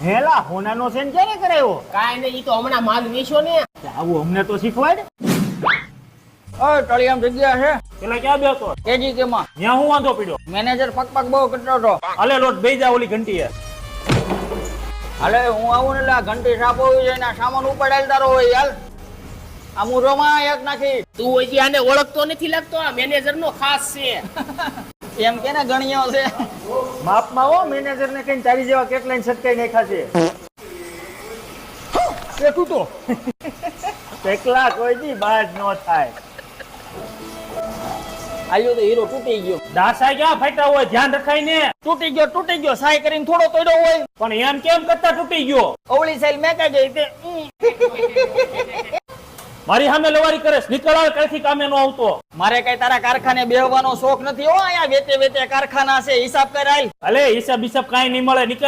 હેલા હોનાનો સેન ક્યારે કરાયો? કાંઈ નહીં, ઈ તો હમણાં માલ વેચ્યો ને. આવું અમને તો શીખવાડ. ઓય ટળિયામ જગ્યા છે પેલા ક્યાં બેસો? કેજી કે માં ત્યાં હું વાંધો પડ્યો? મેનેજર પક બહુ કરતો હતો. હાલે લોટ બેઈ જા ઓલી ઘંટીએ. હાલે હું આવું ને એટલે આ ઘંટી સાફ હોવી જોઈએ ને આ સામાન ઉપાડાયેલ તારો હોય હાલ. આ મુરોમાં એક નાખી તું હજી આને ઓળખતો નથી લાગતો, આ મેનેજર નો ખાસ છે. એમ કે ને ગણિયો છે. માપમાં હો, મેનેજર ને કઈ તારી જેવા કેટલાય છટકાઈ નાખ્યા છે. એ તૂટો એકલા કોઈ દી બાજ નો થાય. આલ્યો તો હીરો તૂટી ગયો. દાસા ક્યાં ફાટ્યા હોય, ધ્યાન રખાય ને. તૂટી ગયો સાય કરીને થોડો તોડ્યો હોય. પણ એમ કેમ કરતા તૂટી ગયો? અવળી સાઈલ મેકાઈ ગઈ તે મારી સામે લવારી કરે, નીકળ આવે કઈથી કામે નો આવતો. મારે કઈ તારા કારખાને બેહવાનો શોખ નથી હો. અહીંયા વેતે કારખાના છે, હિસાબ કરાય. અલે હિસાબ કાઈ નહીં મળે, નીકળ.